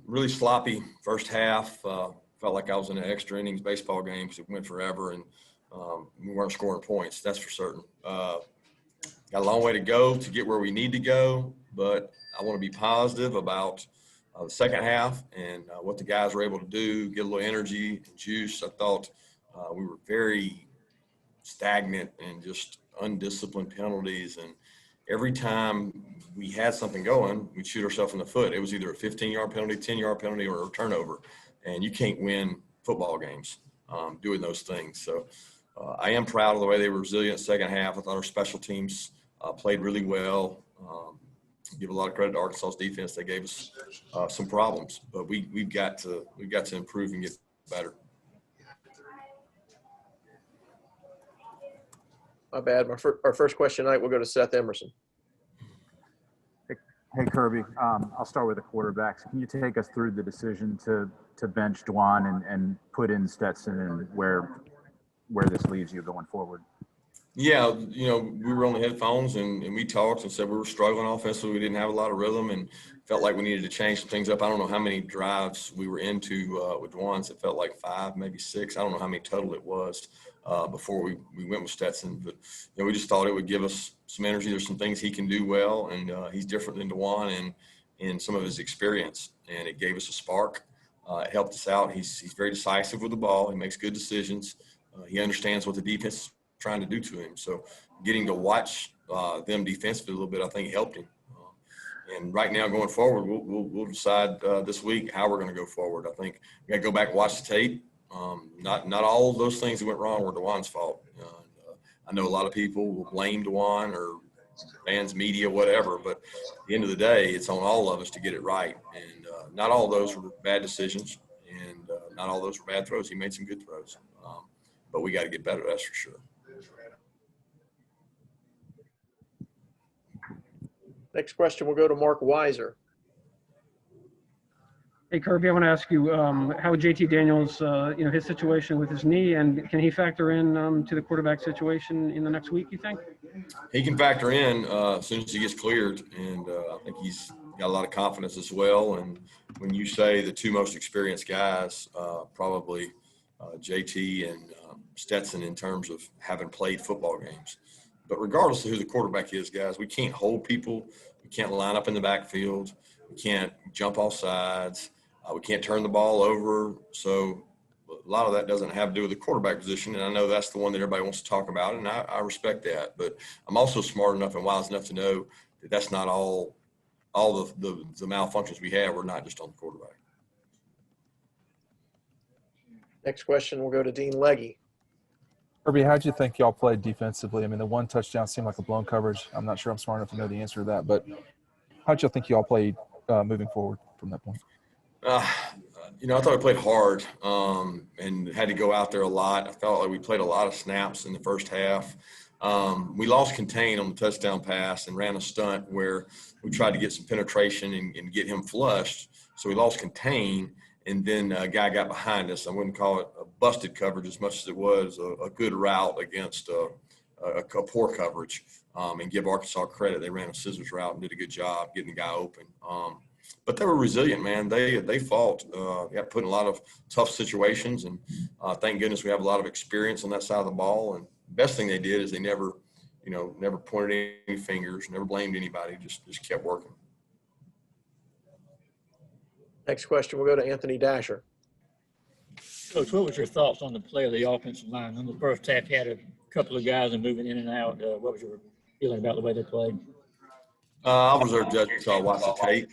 Really sloppy first half. Felt like I was in an extra innings baseball game because it went forever, and we weren't scoring points. That's for certain. Got a long way to go to get where we need to go, but I want to be positive about the second half and what the guys were able to do, get a little energy and juice. I thought we were very stagnant and just undisciplined penalties. And every time we had something going, we'd shoot ourselves in the foot. It was either a 15-yard penalty, 10-yard penalty, or a turnover. And you can't win football games doing those things. So I am proud of the way they were resilient second half. I thought our special teams played really well. Give a lot of credit to Arkansas's defense. They gave us some problems, but we've got to improve and get better. My bad. Our first question tonight will go to Seth Emerson. Hey Kirby, I'll start with the quarterbacks. Can you take us through the decision to bench Dwan and put in Stetson, and where this leaves you going forward? Yeah, we were on the headphones and we talked and said we were struggling offensively. We didn't have a lot of rhythm and felt like we needed to change some things up. I don't know how many drives we were into with Dwan's. It felt like 5, maybe 6. I don't know how many total it was before we went with Stetson. But we just thought it would give us some energy. There's some things he can do well, and he's different than Dwan and in some of his experience. And it gave us a spark. It helped us out. He's very decisive with the ball. He makes good decisions. He understands what the defense is trying to do to him. So getting to watch them defensively a little bit, I think helped him. And right now going forward, we'll decide this week how we're going to go forward. I think we got to go back and watch the tape. Not all of those things that went wrong were DeJuan's fault. I know a lot of people will blame DeJuan or fans, media, whatever, but at the end of the day, it's on all of us to get it right. And not all of those were bad decisions, and not all of those were bad throws. He made some good throws. But we got to get better, that's for sure. Next question will go to Mark Weiser. Hey, Kirby, I want to ask you how JT Daniels, his situation with his knee, and can he factor in to the quarterback situation in the next week, you think? He can factor in as soon as he gets cleared, and I think he's got a lot of confidence as well. And when you say the two most experienced guys, probably JT and Stetson in terms of having played football games. But regardless of who the quarterback is, guys, we can't hold people. We can't line up in the backfield. We can't jump off sides. We can't turn the ball over. So a lot of that doesn't have to do with the quarterback position, and I know that's the one that everybody wants to talk about, and I respect that. But I'm also smart enough and wise enough to know that that's not all the malfunctions we have. We're not just on the quarterback. Next question will go to Dean Legge. Kirby, how'd you think y'all played defensively? I mean, the one touchdown seemed like a blown coverage. I'm not sure I'm smart enough to know the answer to that, but how'd y'all think y'all played moving forward from that point? I thought we played hard and had to go out there a lot. I felt like we played a lot of snaps in the first half. We lost contain on the touchdown pass and ran a stunt where we tried to get some penetration and get him flushed. So we lost contain. And then a guy got behind us. I wouldn't call it a busted coverage as much as it was a good route against a poor coverage. And give Arkansas credit. They ran a scissors route and did a good job getting the guy open. But they were resilient, man. They fought. Got put in a lot of tough situations. And thank goodness we have a lot of experience on that side of the ball. And the best thing they did is they never pointed any fingers, never blamed anybody, just kept working. Next question will go to Anthony Dasher. Coach, what was your thoughts on the play of the offensive line? In the first half, you had a couple of guys and moving in and out. What was your feeling about the way they played? I was our judge until I watched the tape.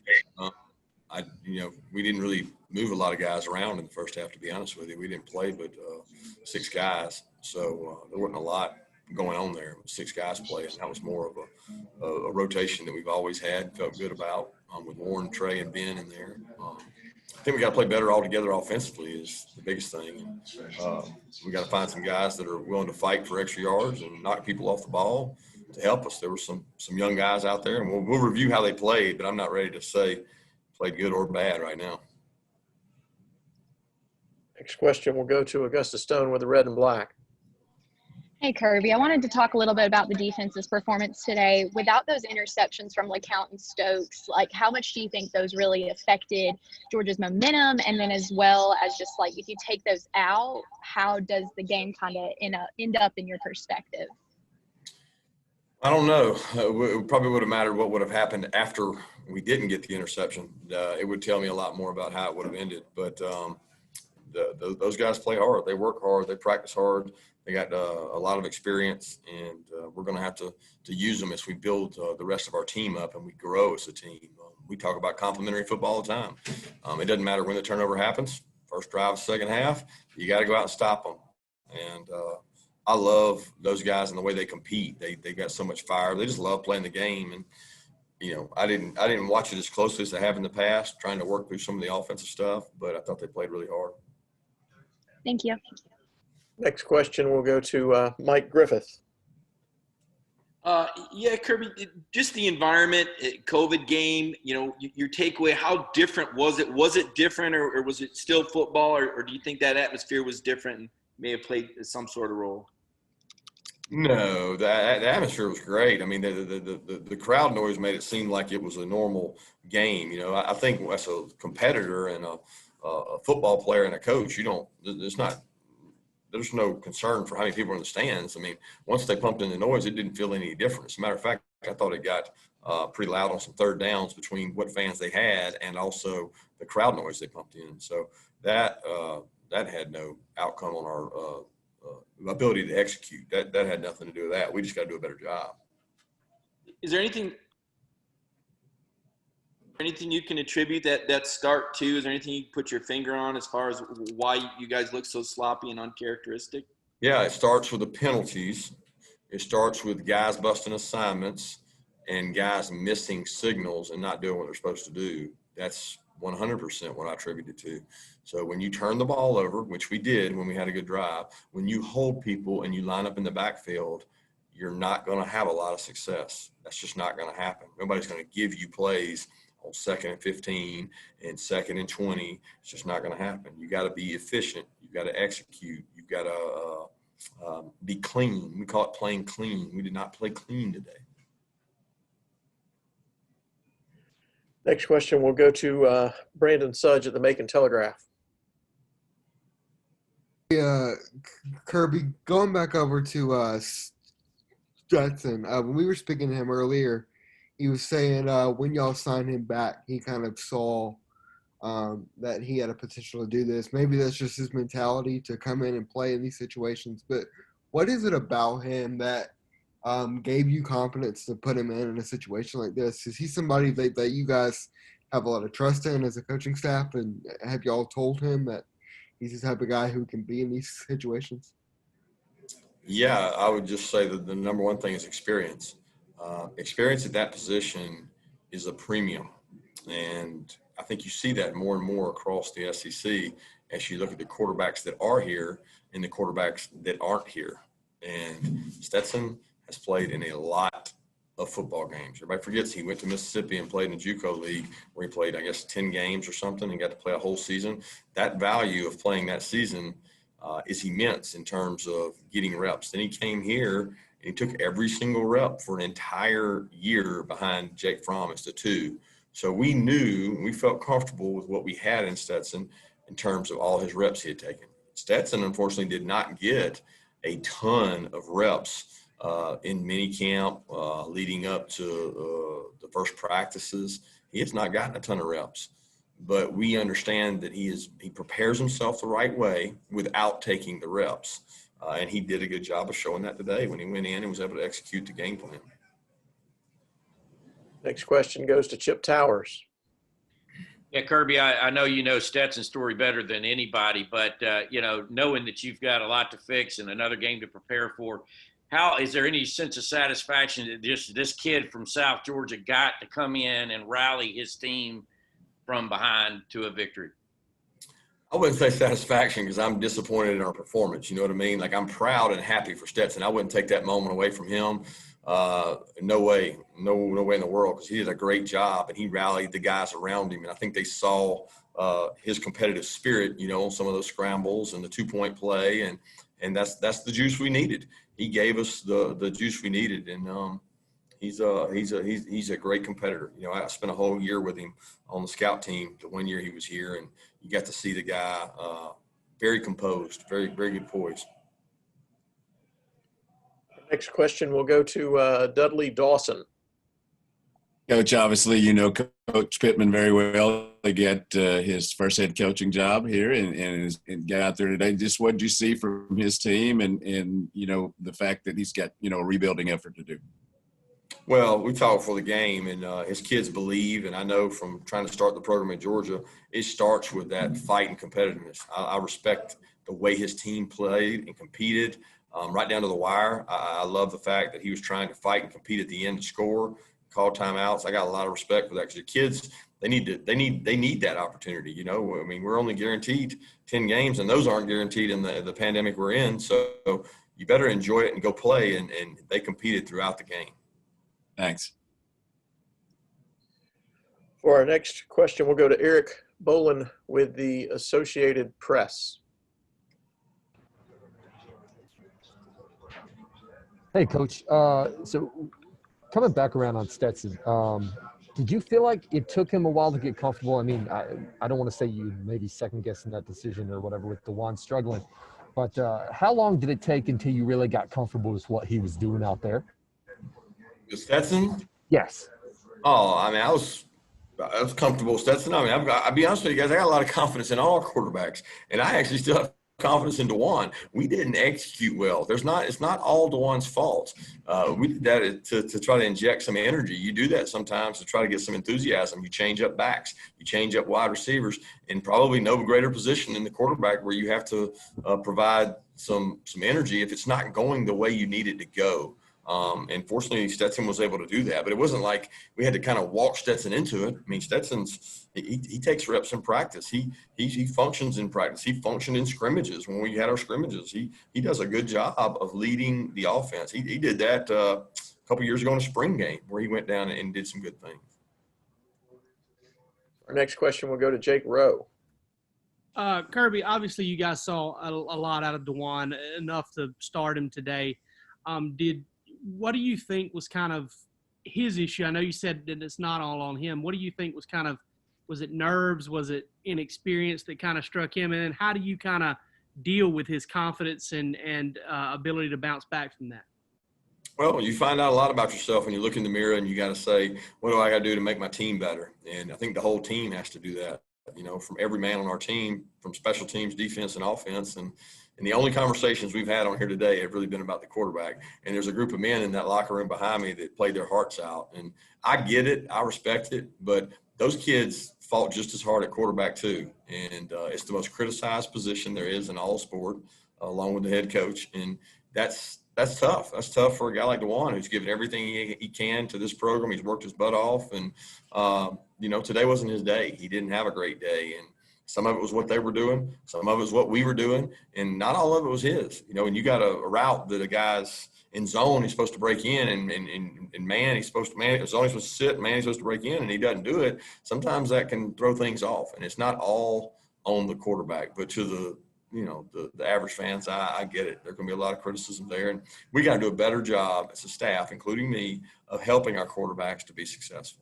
We didn't really move a lot of guys around in the first half, to be honest with you. We didn't play but 6 guys, so there wasn't a lot going on there. 6 guys playing. That was more of a rotation that we've always had, felt good about with Warren, Trey, and Ben in there. I think we got to play better all together offensively is the biggest thing. We got to find some guys that are willing to fight for extra yards and knock people off the ball to help us. There were some young guys out there, and we'll review how they played, but I'm not ready to say played good or bad right now. Next question will go to Augusta Stone with the red and black. Hey, Kirby. I wanted to talk a little bit about the defense's performance today. Without those interceptions from LeCount and Stokes, like how much do you think those really affected Georgia's momentum? And then as well as just like if you take those out, how does the game kind of end up in your perspective? I don't know. It probably would have mattered what would have happened after we didn't get the interception. It would tell me a lot more about how it would have ended. But those guys play hard. They work hard. They practice hard. They got a lot of experience, and we're going to have to use them as we build the rest of our team up and we grow as a team. We talk about complementary football all the time. It doesn't matter when the turnover happens. First drive, second half, you got to go out and stop them. And I love those guys and the way they compete. They got so much fire. They just love playing the game. And I didn't watch it as closely as I have in the past, trying to work through some of the offensive stuff. But I thought they played really hard. Thank you. Next question will go to Mike Griffith. Yeah, Kirby, just the environment, COVID game, your takeaway, how different was it? Was it different or was it still football or do you think that atmosphere was different and may have played some sort of role? No, the atmosphere was great. I mean, the crowd noise made it seem like it was a normal game. I think as a competitor and a football player and a coach, there's no concern for how many people are in the stands. I mean, once they pumped in the noise, it didn't feel any different. As a matter of fact, I thought it got pretty loud on some third downs between what fans they had and also the crowd noise they pumped in. So that had no outcome on our ability to execute. That had nothing to do with that. We just got to do a better job. Is there anything you can attribute that start to? Is there anything you can put your finger on as far as why you guys look so sloppy and uncharacteristic? Yeah, it starts with the penalties. It starts with guys busting assignments and guys missing signals and not doing what they're supposed to do. That's 100% what I attribute it to. So when you turn the ball over, which we did when we had a good drive, when you hold people and you line up in the backfield, you're not going to have a lot of success. That's just not going to happen. Nobody's going to give you plays on 2nd and 15 and 2nd and 20. It's just not going to happen. You got to be efficient. You got to execute. You got to be clean. We call it playing clean. We did not play clean today. Next question will go to Brandon Sudge at the Macon Telegraph. Kirby, going back over to Stetson, when we were speaking to him earlier, he was saying when y'all signed him back, he kind of saw that he had a potential to do this. Maybe that's just his mentality to come in and play in these situations. But what is it about him that gave you confidence to put him in a situation like this? Is he somebody that you guys have a lot of trust in as a coaching staff? And have y'all told him that he's the type of guy who can be in these situations? Yeah, I would just say that the number one thing is experience. Experience at that position is a premium. And I think you see that more and more across the SEC as you look at the quarterbacks that are here and the quarterbacks that aren't here. And Stetson has played in a lot of football games. Everybody forgets he went to Mississippi and played in the JUCO league where he played, 10 games or something and got to play a whole season. That value of playing that season is immense in terms of getting reps. Then he came here and he took every single rep for an entire year behind Jake Fromm as the 2. So we knew, we felt comfortable with what we had in Stetson in terms of all his reps he had taken. Stetson, unfortunately, did not get a ton of reps in minicamp leading up to the first practices. He has not gotten a ton of reps. But we understand that he prepares himself the right way without taking the reps. And he did a good job of showing that today when he went in and was able to execute the game plan. Next question goes to Chip Towers. Yeah, Kirby, I know you know Stetson's story better than anybody, but, knowing that you've got a lot to fix and another game to prepare for, is there any sense of satisfaction that just this kid from South Georgia got to come in and rally his team from behind to a victory? I wouldn't say satisfaction because I'm disappointed in our performance. You know what I mean? Like, I'm proud and happy for Stetson. I wouldn't take that moment away from him. No way in the world, because he did a great job and he rallied the guys around him. And I think they saw his competitive spirit, on some of those scrambles and the 2-point play. And that's the juice we needed. he gave us the juice we needed. And he's a great competitor. You know, I spent a whole year with him on the scout team the 1 year he was here, and you got to see the guy very composed, very, very good poise. Next question will go to Dudley Dawson. Coach, obviously, you know Coach Pittman very well. He got his first head coaching job here and got out there today. Just what did you see from his team and you know, the fact that he's got, you know, a rebuilding effort to do? Well, we talked before the game, and his kids believe, and I know from trying to start the program at Georgia, it starts with that fight and competitiveness. I respect the way his team played and competed right down to the wire. I love the fact that he was trying to fight and compete at the end to score, call timeouts. I got a lot of respect for that because the kids, they need that opportunity. You know, I mean, we're only guaranteed 10 games, and those aren't guaranteed in the pandemic we're in. So you better enjoy it and go play, and they competed throughout the game. Thanks. For our next question, we'll go to Eric Bolin with the Associated Press. Hey, Coach. So coming back around on Stetson, did you feel like it took him a while to get comfortable? I mean, I don't want to say you maybe second-guessing that decision or whatever with DeJuan struggling, but how long did it take until you really got comfortable with what he was doing out there? Stetson? Yes. Oh, I mean, I was comfortable with Stetson. I mean, I'll be honest with you guys, I got a lot of confidence in all our quarterbacks, and I actually still have confidence in DeJuan. We didn't execute well. It's not all DeJuan's fault. We did that to try to inject some energy. You do that sometimes to try to get some enthusiasm. You change up backs, you change up wide receivers, and probably no greater position in the quarterback where you have to provide some energy if it's not going the way you need it to go. And fortunately, Stetson was able to do that. But it wasn't like we had to kind of walk Stetson into it. I mean, he takes reps in practice. He functions in practice. He functioned in scrimmages when we had our scrimmages. He does a good job of leading the offense. He did that a couple years ago in a spring game where he went down and did some good things. Our next question will go to Jake Rowe. Kirby, obviously you guys saw a lot out of DeJuan, enough to start him today. What do you think was kind of his issue? I know you said that it's not all on him. What do you think was it nerves? Was it inexperience that kind of struck him? And how do you kind of deal with his confidence and ability to bounce back from that? Well, you find out a lot about yourself when you look in the mirror and you got to say, what do I got to do to make my team better? And I think the whole team has to do that, you know, from every man on our team, from special teams, defense, and offense. And the only conversations we've had on here today have really been about the quarterback. And there's a group of men in that locker room behind me that played their hearts out. And I get it. I respect it. But those kids fought just as hard at quarterback too. And it's the most criticized position there is in all sport, along with the head coach. And that's tough. That's tough for a guy like DeJuan, who's given everything he can to this program. He's worked his butt off. And, you know, today wasn't his day. He didn't have a great day. And some of it was what they were doing. Some of it was what we were doing. And not all of it was his. You know, when you got a route that a guy's in zone, he's supposed to break in, and man, he's supposed to – zone he's supposed to sit, man, he's supposed to break in, and he doesn't do it. Sometimes that can throw things off. And it's not all on the quarterback. But to the average fans, I get it. There's going to be a lot of criticism there. And we got to do a better job as a staff, including me, of helping our quarterbacks to be successful.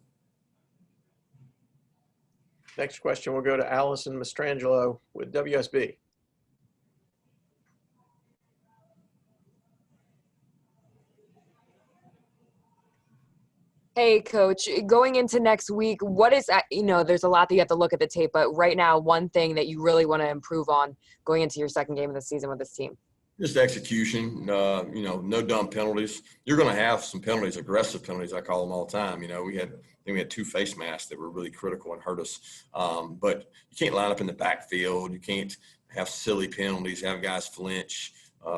Next question will go to Allison Mastrangelo with WSB. Hey, Coach, going into next week, what is, there's a lot that you have to look at the tape, but right now, one thing that you really want to improve on going into your second game of the season with this team? Just execution, no dumb penalties. You're going to have some penalties, aggressive penalties, I call them all the time. You know, we had 2 face masks that were really critical and hurt us. But you can't line up in the backfield. You can't have silly penalties, have guys flinch,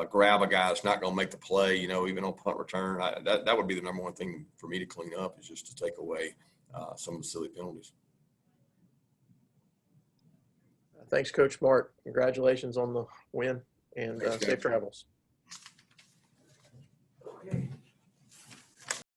grab a guy that's not going to make the play, even on punt return. That would be the number one thing for me to clean up, is just to take away some of the silly penalties. Thanks, Coach Mark. Congratulations on the win, and safe travels.